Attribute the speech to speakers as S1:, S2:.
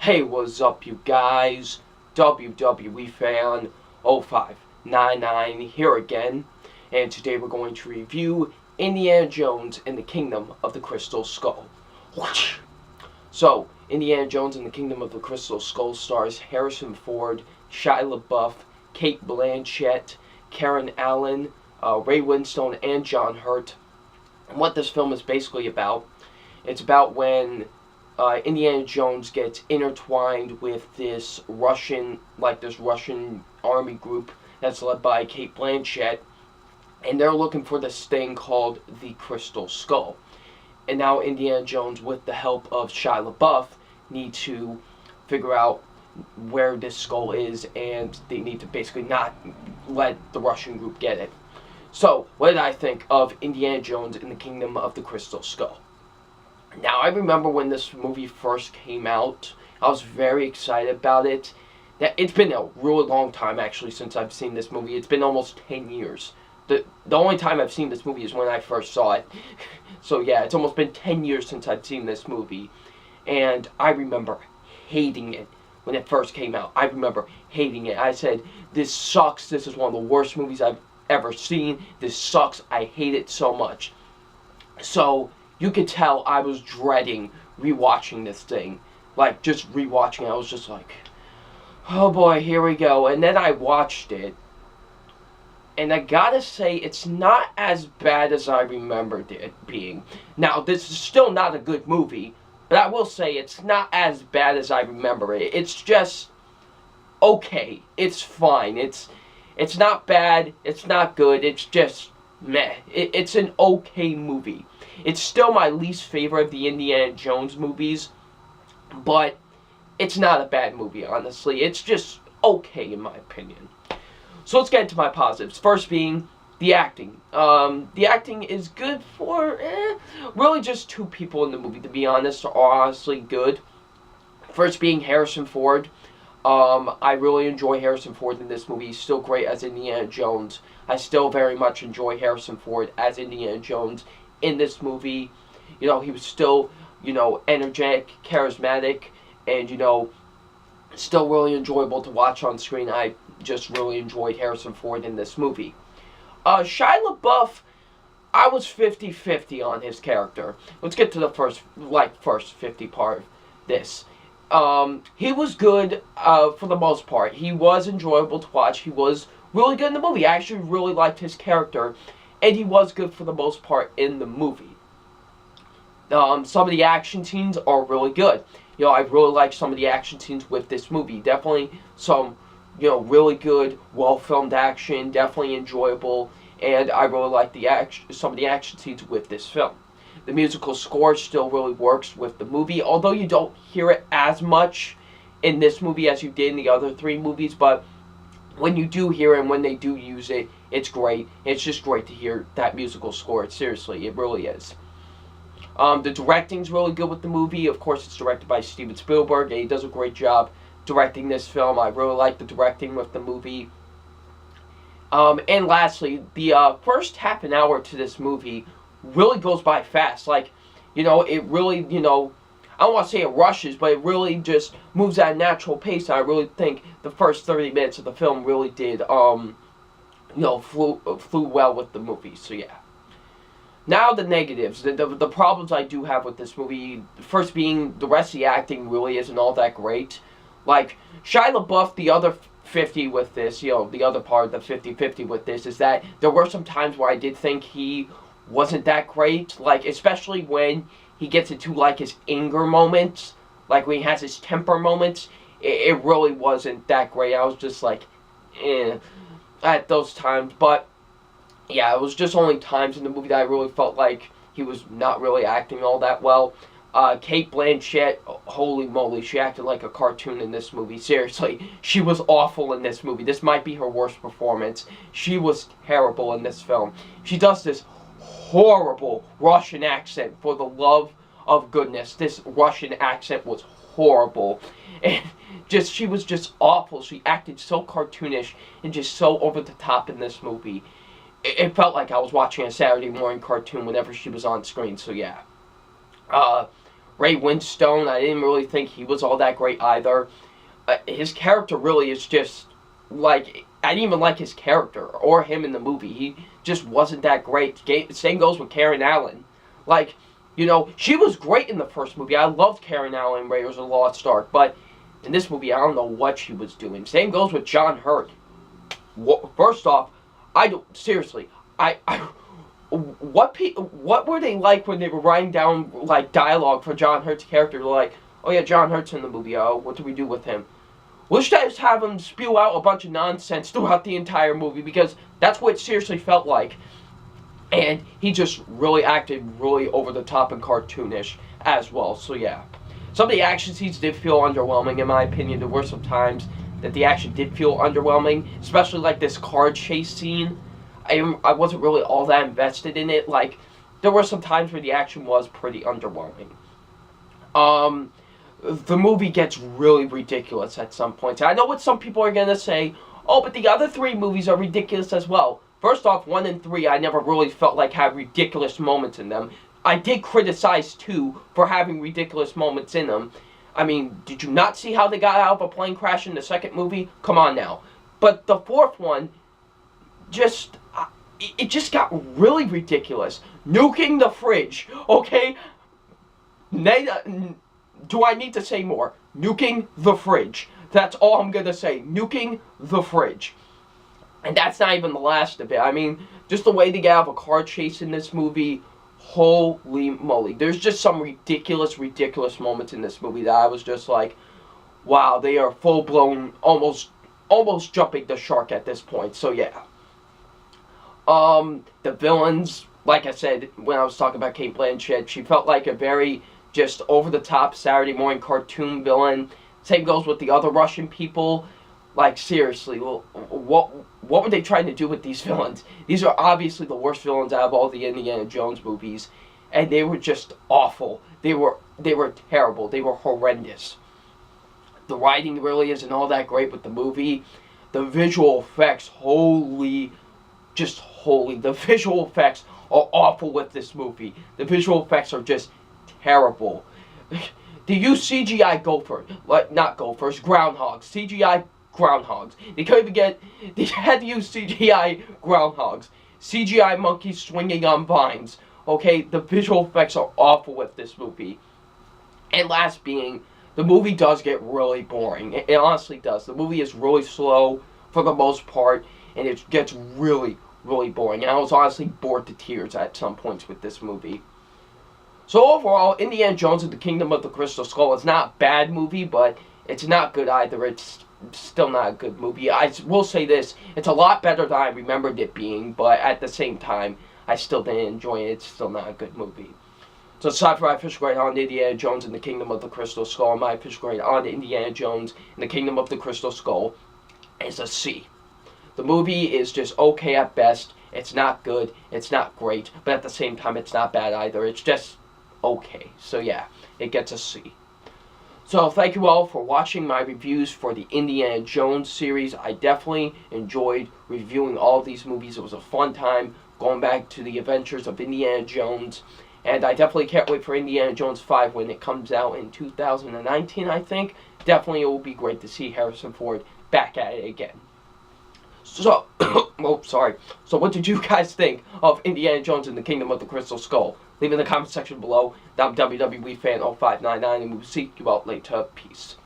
S1: Hey, what's up, you guys? WWE fan 0599 here again, and today we're going to review Indiana Jones and the Kingdom of the Crystal Skull. So, Indiana Jones and the Kingdom of the Crystal Skull stars Harrison Ford, Shia LaBeouf, Cate Blanchett, Karen Allen, Ray Winstone, and John Hurt. And what this film is basically about, it's about when Indiana Jones gets intertwined with this Russian army group that's led by Cate Blanchett, and they're looking for this thing called the Crystal Skull. And now Indiana Jones, with the help of Shia LaBeouf, need to figure out where this skull is, and they need to basically not let the Russian group get it. So, what did I think of Indiana Jones and the Kingdom of the Crystal Skull? Now, I remember when this movie first came out, I was very excited about it. It's been a really long time, actually, since I've seen this movie. It's been almost 10 years. The only time I've seen this movie is when I first saw it. So, yeah, it's almost been 10 years since I've seen this movie. And I remember hating it when it first came out. I remember hating it. I said, this sucks. This is one of the worst movies I've ever seen. This sucks. I hate it so much. So, you could tell I was dreading rewatching this thing. Like, just rewatching it, I was just like, oh boy, here we go. And then I watched it, and I gotta say, it's not as bad as I remembered it being. Now, this is still not a good movie, but I will say it's not as bad as I remember it. It's just okay. It's fine. It's not bad. It's not good. It's just meh. It's an okay movie. It's still my least favorite of the Indiana Jones movies, but it's not a bad movie, honestly. It's just okay, in my opinion. So let's get into my positives. First being the acting. The acting is good for, really just two people in the movie, to be honest, are honestly good. First being Harrison Ford. I really enjoy Harrison Ford in this movie. He's still great as Indiana Jones. I still very much enjoy Harrison Ford as Indiana Jones in this movie. You know, he was still, energetic, charismatic, and, still really enjoyable to watch on screen. I just really enjoyed Harrison Ford in this movie. Shia LaBeouf, I was 50-50 on his character. Let's get to the first 50 part of this. He was good, for the most part. He was enjoyable to watch. He was really good in the movie. I actually really liked his character, and he was good for the most part in the movie. Some of the action scenes are really good. I really like some of the action scenes with this movie. Definitely some, really good, well-filmed action. Definitely enjoyable, and I really like some of the action scenes with this film. The musical score still really works with the movie, although you don't hear it as much in this movie as you did in the other three movies, but when you do hear it and when they do use it, it's great. It's just great to hear that musical score. Seriously, it really is. The directing's really good with the movie. Of course, it's directed by Steven Spielberg, and he does a great job directing this film. I really like the directing with the movie. And lastly, the first half an hour to this movie really goes by fast. Like, it really, I don't want to say it rushes, but it really just moves at a natural pace. I really think the first 30 minutes of the film really did, flew well with the movie. So, yeah. Now the negatives, the problems I do have with this movie, first being the rest of the acting really isn't all that great. Like, Shia LaBeouf, the other 50 with this, the other part of the 50-50 with this, is that there were some times where I did think he wasn't that great. Like, especially when he gets into, his anger moments, like when he has his temper moments, it really wasn't that great. I was just like, at those times, but yeah, it was just only times in the movie that I really felt like he was not really acting all that well. Cate Blanchett, holy moly, she acted like a cartoon in this movie. Seriously, she was awful in this movie. This might be her worst performance. She was terrible in this film. She does this horrible Russian accent, for the love of goodness. This Russian accent was horrible. And she was just awful. She acted so cartoonish and just so over the top in this movie. It felt like I was watching a Saturday morning cartoon whenever she was on screen, so yeah. Ray Winstone, I didn't really think he was all that great either. His character really is just, like, I didn't even like his character or him in the movie. He just wasn't that great. Same goes with Karen Allen. Like, you know, she was great in the first movie. I loved Karen Allen in Raiders of the Lost Ark, but in this movie, I don't know what she was doing. Same goes with John Hurt. First off, seriously, what were they like when they were writing down, like, dialogue for John Hurt's character? Like, oh yeah, John Hurt's in the movie. Oh, what do we do with him? We'll just have him spew out a bunch of nonsense throughout the entire movie, because that's what it seriously felt like. And he just really acted really over the top and cartoonish as well. So yeah, some of the action scenes did feel underwhelming in my opinion. There were some times that the action did feel underwhelming, especially like this car chase scene. I wasn't really all that invested in it. Like, there were some times where the action was pretty underwhelming. The movie gets really ridiculous at some points. I know what some people are going to say, oh, but the other 3 movies are ridiculous as well. First off, 1 and 3 I never really felt like had ridiculous moments in them. I did criticize 2 for having ridiculous moments in them. I mean, did you not see how they got out of a plane crash in the second movie? Come on now. But the fourth one, it just got really ridiculous. Nuking the fridge, okay? Do I need to say more? Nuking the fridge. That's all I'm gonna say. Nuking the fridge. And that's not even the last of it. I mean, just the way they get out of a car chase in this movie, holy moly. There's just some ridiculous moments in this movie that I was just like, wow, they are full-blown, almost jumping the shark at this point. So yeah. The villains, like I said, when I was talking about Cate Blanchett, she felt like a very just over-the-top Saturday morning cartoon villain. Same goes with the other Russian people. Like, seriously, what were they trying to do with these villains? These are obviously the worst villains out of all the Indiana Jones movies, and they were just awful. They were terrible. They were horrendous. The writing really isn't all that great with the movie. The visual effects, the visual effects are awful with this movie. The visual effects are just terrible. They use CGI groundhogs. CGI groundhogs. They had to use CGI groundhogs. CGI monkeys swinging on vines. Okay, the visual effects are awful with this movie. And last being, the movie does get really boring. It honestly does. The movie is really slow for the most part, and it gets really boring. And I was honestly bored to tears at some points with this movie. So overall, Indiana Jones and the Kingdom of the Crystal Skull is not a bad movie, but it's not good either. It's still not a good movie. I will say this, it's a lot better than I remembered it being, but at the same time, I still didn't enjoy it. It's still not a good movie. So it's time for my official grade on Indiana Jones and the Kingdom of the Crystal Skull. My official grade on Indiana Jones and the Kingdom of the Crystal Skull is a C. The movie is just okay at best. It's not good. It's not great. But at the same time, it's not bad either. It's just okay. So yeah, it gets a C. So thank you all for watching my reviews for the Indiana Jones series. I definitely enjoyed reviewing all of these movies. It was a fun time going back to the adventures of Indiana Jones. And I definitely can't wait for Indiana Jones 5 when it comes out in 2019, I think. Definitely it will be great to see Harrison Ford back at it again. So, So what did you guys think of Indiana Jones and the Kingdom of the Crystal Skull? Leave in the comment section below. I'm WWE Fan 0599, and we'll see you out later. Peace.